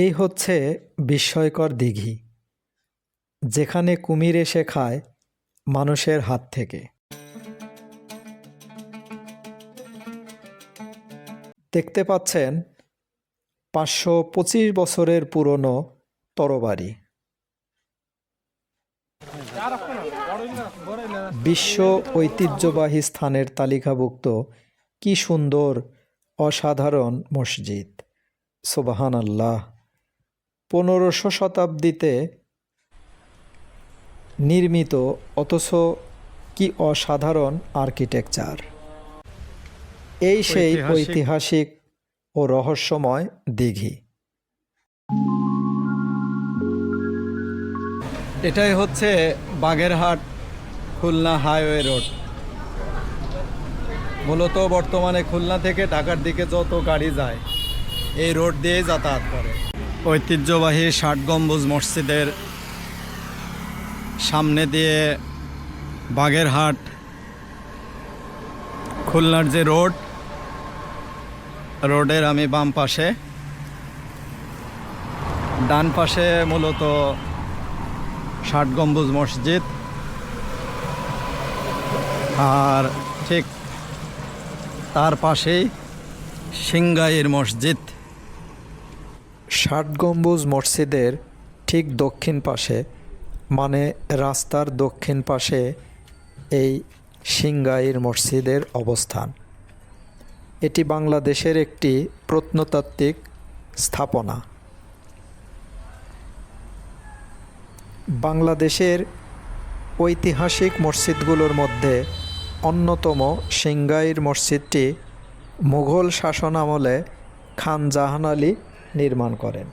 এই হচ্ছে বিস্ময়কর দিঘি, যেখানে কুমির এসে খায় মানুষের হাত থেকে। দেখতে পাচ্ছেন 525 বছরের পুরনো তরবারি। বিশ্ব ঐতিহ্যবাহী স্থানের তালিকাভুক্ত কি সুন্দর অসাধারণ মসজিদ! সুবহানাল্লাহ। 1500 শতাব্দীতে নির্মিত, অথচ কি অসাধারণ আর্কিটেকচার! এই সেই ঐতিহাসিক ও রহস্যময় দিঘি। এটাই হচ্ছে বাগেরহাট খুলনা হাইওয়ে রোড। মূলত বর্তমানে খুলনা থেকে ঢাকার দিকে যত গাড়ি যায় এই রোড দিয়ে যাতায়াত করে। ঐতিহ্যবাহী 60 গম্বুজ মসজিদের সামনে দিয়ে বাগেরহাট খুলনার যে রোডের আমি বাম পাশে, ডান পাশে মূলত 60 গম্বুজ মসজিদ, আর ঠিক তার পাশেই সিংগাইর মসজিদ। 60 গম্বুজ মসজিদের ঠিক দক্ষিণ পাশে, মানে রাস্তার দক্ষিণ পাশে, এই সিংগাইর মসজিদের অবস্থান। এটি বাংলাদেশের একটি প্রত্নতাত্ত্বিক স্থাপনা। বাংলাদেশের ঐতিহাসিক মসজিদগুলোর মধ্যে অন্যতম সিংগাইর মসজিদটি মুঘল শাসন আমলে খান জাহান আলী নির্মাণ করেন।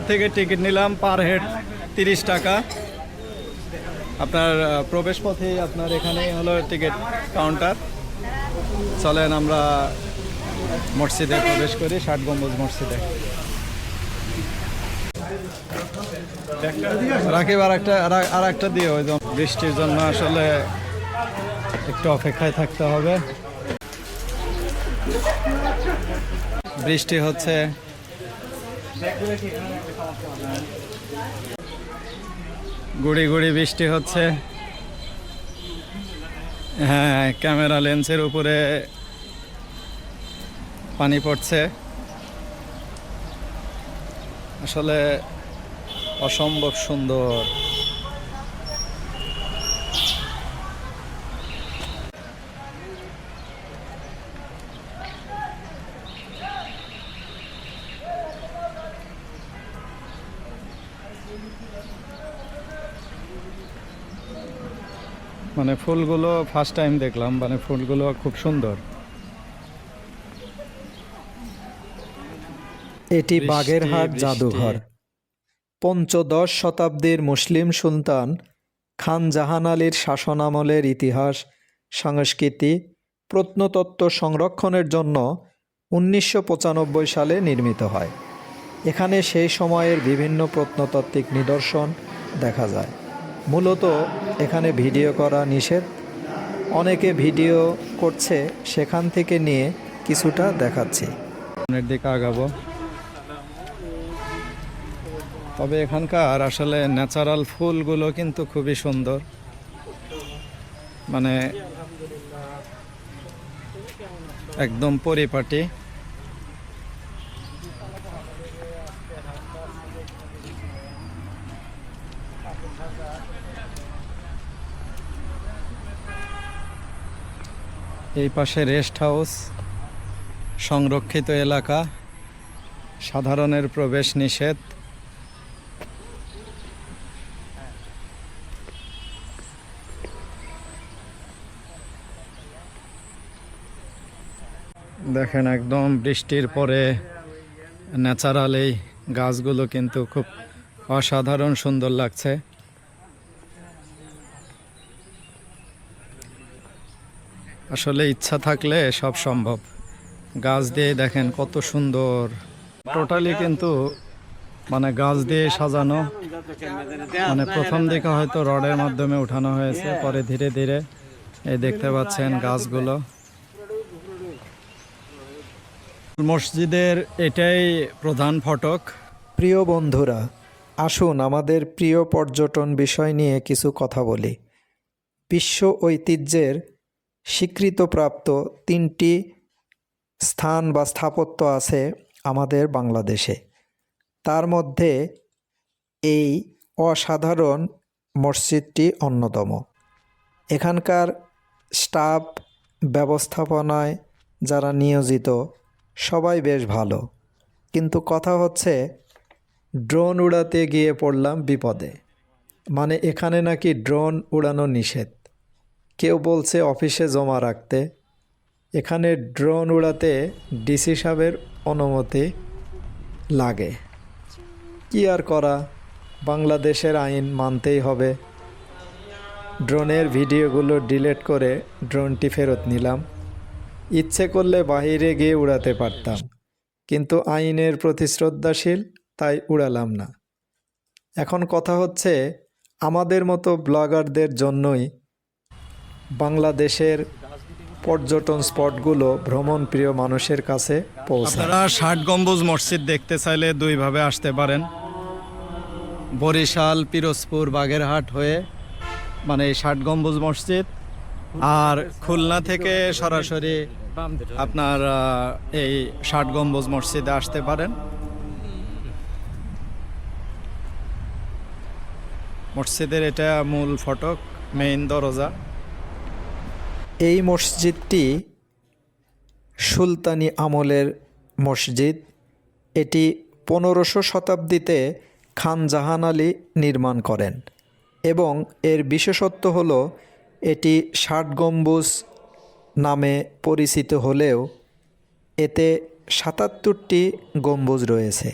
থেকে টিকিট নিলাম পার হেড 30 টাকা। আপনার প্রবেশ পথেই আপনার এখানেই হলো টিকিট কাউন্টার। চলেন আমরা মসজিদে প্রবেশ করি, 60 গম্বুজ মসজিদে। রাকিব আর একটা দিয়ে, ওই বৃষ্টির জন্য আসলে একটু অপেক্ষায় থাকতে হবে। বৃষ্টি হচ্ছে, গুড়ি গুড়ি বৃষ্টি হচ্ছে। হ্যাঁ, ক্যামেরা লেন্সের উপরে পানি পড়ছে। আসলে অসম্ভব সুন্দর। মানে ফুলগুলো ফার্স্ট টাইম দেখলাম, মানে ফুলগুলো খুব সুন্দর। এটি বাগেরহাট জাদুঘর। 15 শতাব্দীর মুসলিম সুলতান খান জাহান আলীর শাসনামলের ইতিহাস, সংস্কৃতি, প্রত্নতত্ত্ব সংরক্ষণের জন্য 1995 সালে নির্মিত হয়। এখানে সেই সময়ের বিভিন্ন প্রত্নতাত্ত্বিক নিদর্শন দেখা যায়। মূলত এখানে ভিডিও করা নিষেধ। অনেকে ভিডিও করছে, সেখান থেকে নিয়ে কিছুটা দেখাচ্ছি। সামনের দিকে আগাবো। তবে এখানকার আসলে ন্যাচারাল ফুলগুলো কিন্তু খুবই সুন্দর, মানে একদম পরিপাটি। এই পাশে রেস্ট হাউস, সংরক্ষিত এলাকা, সাধারণের প্রবেশ নিষেধ। দেখেন একদম বৃষ্টির পরে ন্যাচারাল এই গাছগুলো কিন্তু খুব অসাধারণ সুন্দর লাগছে। আসলে ইচ্ছা থাকলে সব সম্ভব। গাছ দিয়ে দেখেন কত সুন্দর, টোটালি কিন্তু মানে গাছ দিয়ে সাজানো। মানে প্রথম দিকে হয়তো রডের মাধ্যমে উঠানো হয়েছে, পরে ধীরে ধীরে এই দেখতে পাচ্ছেন গাছগুলো মসজিদের এটাই প্রধান ফটক। প্রিয় বন্ধুরা, আসুন আমাদের প্রিয় পর্যটন বিষয় নিয়ে কিছু কথা বলি। বিশ্ব ঐতিহ্যের স্বীকৃতপ্রাপ্ত 3টি স্থান বা স্থাপত্য আছে আমাদের বাংলাদেশে। তার মধ্যে এই অসাধারণ মসজিদটি অন্যতম। এখানকার স্টাফ, ব্যবস্থাপনায় যারা নিয়োজিত সবাই বেশ ভালো, কিন্তু কথা হচ্ছে ড্রোন উড়াতে গিয়ে পড়লাম বিপদে। মানে এখানে নাকি ড্রোন উড়ানো নিষেধ। কেউ বলছে অফিসে জমা রাখতে। এখানে ড্রোন উড়াতে ডিসি সাহেবের অনুমতি লাগে। কি আর করা, বাংলাদেশের আইন মানতেই হবে। ড্রোনের ভিডিওগুলো ডিলিট করে ড্রোনটি ফেরত নিলাম। ইচ্ছে করলে বাইরে গিয়ে উড়াতে পারতাম, কিন্তু আইনের প্রতি শ্রদ্ধাশীল, তাই উড়ালাম না। এখন কথা হচ্ছে আমাদের মতো ব্লগারদের জন্যই বাংলাদেশের পর্যটন স্পটগুলো ভ্রমণপ্রিয় মানুষের কাছে পৌঁছায়। আপনারা 60 গম্বুজ মসজিদ দেখতে চাইলে দুইভাবে আসতে পারেন। বরিশাল, পিরোজপুর, বাগেরহাট হয়ে, মানে এই 60 গম্বুজ মসজিদ, আর খুলনা থেকে সরাসরি আপনার এই 60 গম্বুজ মসজিদে আসতে পারেন। মসজিদের এটা মূল ফটক, মেইন দরজা। এই মসজিদটি সুলতানি আমলের মসজিদ। এটি 1500 শতাব্দীতে খান জাহান আলী নির্মাণ করেন এবং এর বিশেষত্ব হলো এটি 60 গম্বুজ নামে পরিচিত হলেও এতে 77টি গম্বুজ রয়েছে,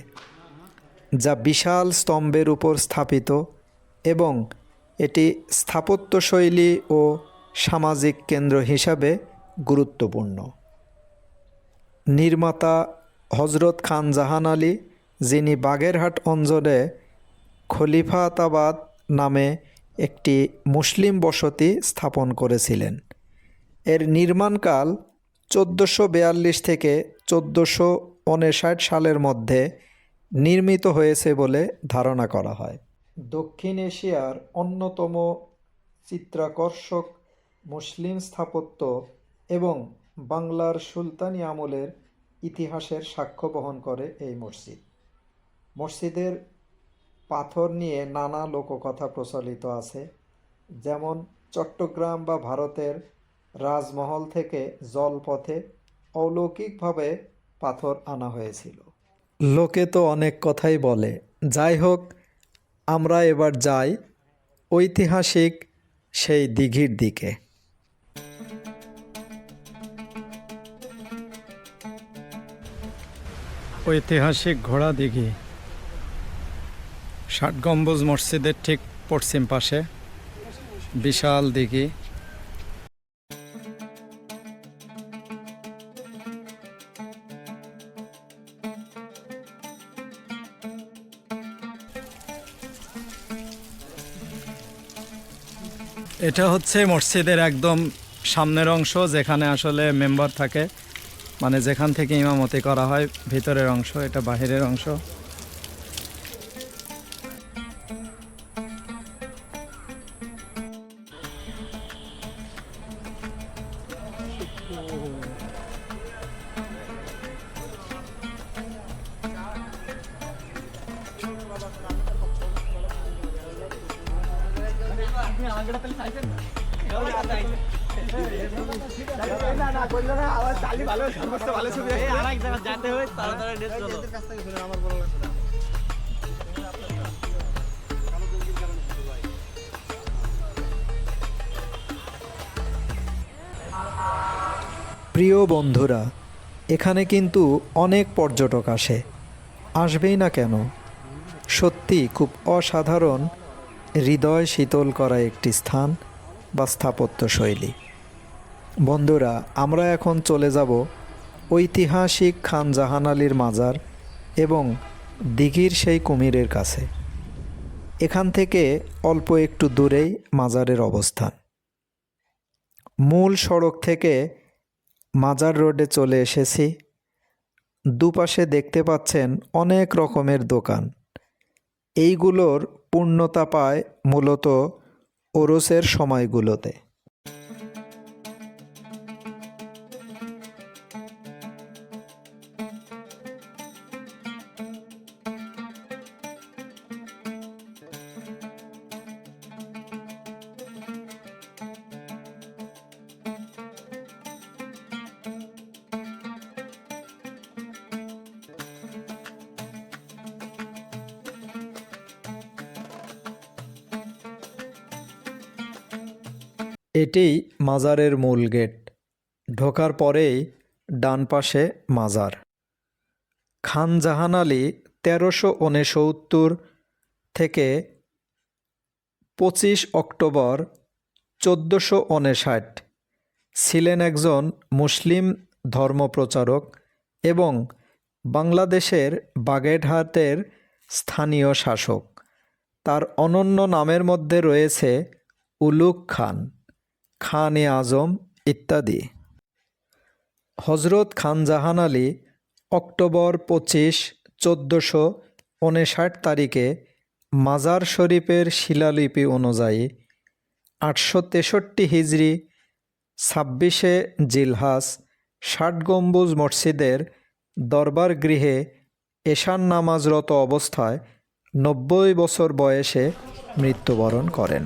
যা বিশাল স্তম্ভের উপর স্থাপিত, এবং এটি স্থাপত্যশৈলী ও সামাজিক কেন্দ্র হিসাবে গুরুত্বপূর্ণ। নির্মাতা হজরত খান জাহান আলী, যিনি বাগেরহাট অঞ্চলে খলিফাতাবাদ নামে একটি মুসলিম বসতি স্থাপন করেছিলেন। এর নির্মাণকাল 1442 থেকে 1459 সালের মধ্যে নির্মিত হয়েছে বলে ধারণা করা হয়। দক্ষিণ এশিয়ার অন্যতম চিত্তাকর্ষক মুসলিম স্থাপত্য এবং বাংলার সুলতানি আমলের ইতিহাসের সাক্ষ্য বহন করে এই মসজিদ। মসজিদের পাথর নিয়ে নানা লোককথা প্রচলিত আছে, যেমন চট্টগ্রাম বা ভারতের রাজমহল থেকে জলপথে অলৌকিকভাবে পাথর আনা হয়েছিল। লোকে তো অনেক কথাই বলে। যাই হোক, আমরা এবার যাই ঐতিহাসিক সেই দিঘির দিকে। ঐতিহাসিক ঘোড়া দিঘি 60 গম্বুজ মসজিদের ঠিক পশ্চিম পাশে বিশাল দিঘি। এটা হচ্ছে মসজিদের একদম সামনের অংশ, যেখানে আসলে মেম্বার থাকে, মানে যেখান থেকে ইমামতি করা হয়। ভিতরের অংশ, এটা বাহিরের অংশ। প্রিয় বন্ধুরা, এখানে কিন্তু অনেক পর্যটক আসবেই না কেন। সত্যি খুব অসাধারণ, হৃদয় শীতল করা একটি স্থান বা স্থাপত্য শৈলী। বন্ধুরা, আমরা এখন চলে যাব ঐতিহাসিক খান জাহান আলীর মাজার এবং দিঘির সেই কুমিরের কাছে। এখান থেকে অল্প একটু দূরেই মাজারের অবস্থান। মূল সড়ক থেকে মাজার রোডে চলে এসেছি। দুপাশে দেখতে পাচ্ছেন অনেক রকমের দোকান। এইগুলোর পূর্ণতা পায় মূলত ওরসের সময়গুলোতে। এটিই মাজারের মূল গেট। ঢোকার পরেই ডান পাশে মাজার। খান জাহান আলী 1369 থেকে 25 অক্টোবর 1459 ছিলেন একজন মুসলিম ধর্মপ্রচারক এবং বাংলাদেশের বাগেরহাটের স্থানীয় শাসক। তার অনন্য নামের মধ্যে রয়েছে উলুগ খান, খান-এ আজম ইত্যাদি। হজরত খান জাহান আলী অক্টোবর 25, 1459 তারিখে মাজার শরীফের শিলালিপি অনুযায়ী 863 হিজরি 26শে জিলহাজ 60 গম্বুজ মসজিদের দরবার গৃহে এশান নামাজরত অবস্থায় 90 বছর বয়সে মৃত্যুবরণ করেন।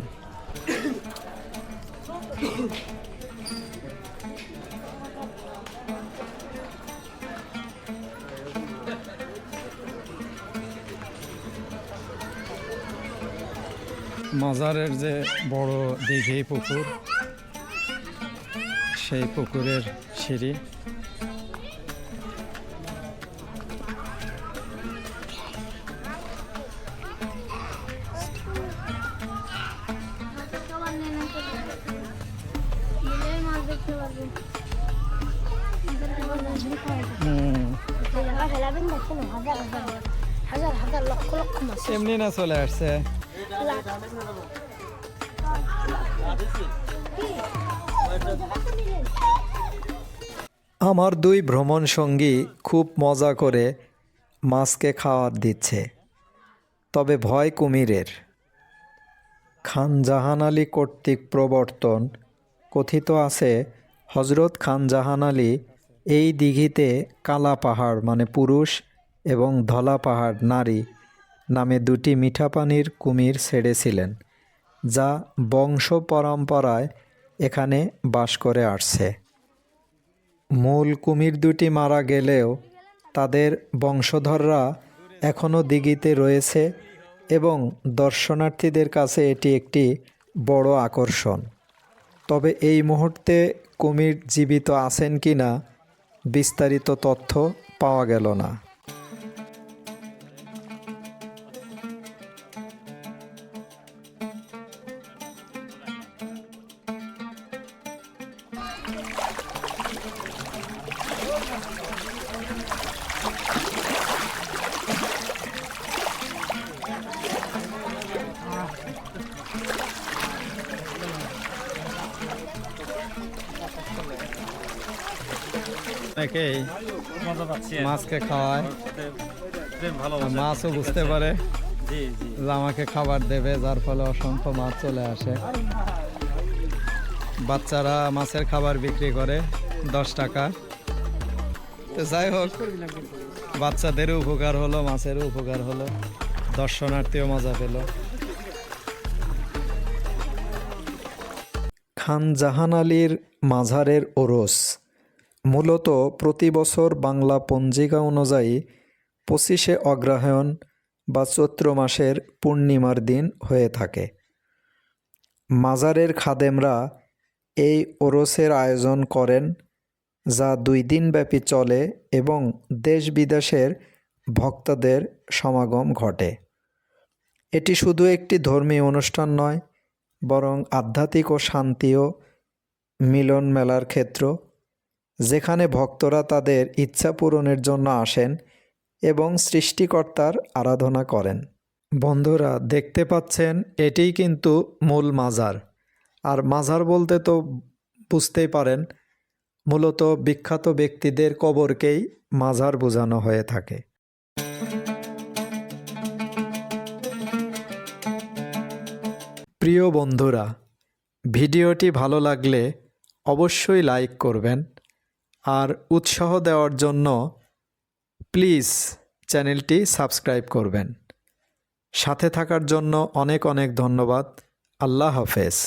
মাজারের যে বড় দিঘি পুকুর, সেই পুকুরের সিঁড়ি। এমনি না চলে আসছে। আমার দুই ভ্রমণ সঙ্গী খুব মজা করে মাছকে খাওয়ার দিচ্ছে, তবে ভয় কুমিরের। খান জাহান আলী কর্তৃক প্রবর্তন কথিত আছে হজরত খান জাহান আলী এই দিঘিতে কালা পাহাড় মানে পুরুষ এবং ধলা পাহাড় নারী নামে দুটি মিঠা পানির কুমির ছেড়েছিলেন, যা বংশ পরম্পরায় এখানে বাস করে আসছে। মূল কুমির দুটি মারা গেলেও তাদের বংশধররা এখনও দিঘিতে রয়েছে এবং দর্শনার্থীদের কাছে এটি একটি বড় আকর্ষণ। তবে এই মুহূর্তে কুমির জীবিত আছেন কি না বিস্তারিত তথ্য পাওয়া গেল না। অনেকেই মজা পাচ্ছি মাছকে খাওয়ায়, ভালোবাসা। মাছও বুঝতে পারে জি জি যে আমাকে খাবার দেবে, যার ফলে অসংখ্য মাছ চলে আসে। বাচ্চারা মাছের খাবার বিক্রি করে 10 টাকা। তো যাই হোক, বাচ্চাদেরও উপকার হলো, মাছেরও উপকার হলো, দর্শনার্থীও মজা পেল। খান জাহান আলীর মাজারের ওরস মূলত প্রতি বছর বাংলা পঞ্জিকা অনুযায়ী 25শে অগ্রহায়ণ বা চৈত্র মাসের পূর্ণিমার দিন হয়ে থাকে। মাজারের খাদেমরা এই ওরসের আয়োজন করেন, যা 2 দিন ব্যাপী চলে এবং দেশ বিদেশের ভক্তদের সমাগম ঘটে। এটি শুধু একটি ধর্মীয় অনুষ্ঠান নয়, বরং আধ্যাত্মিক ও শান্তিও মিলন মেলার ক্ষেত্র, যেখানে ভক্তরা তাদের ইচ্ছা পূরণের জন্য আসেন এবং সৃষ্টিকর্তার আরাধনা করেন। বন্ধুরা দেখতে পাচ্ছেন, এটিই কিন্তু মূল মাজার। আর মাজার বলতে তো বুঝতেই পারেন, মূলত বিখ্যাত ব্যক্তিদের কবরকেই মাজার বোঝানো হয়ে থাকে। প্রিয় বন্ধুরা, ভিডিওটি ভালো লাগলে অবশ্যই লাইক করবেন আর উৎসাহ দেওয়ার জন্য প্লিজ চ্যানেলটি সাবস্ক্রাইব করবেন। সাথে থাকার জন্য অনেক অনেক ধন্যবাদ। আল্লাহ হাফেজ।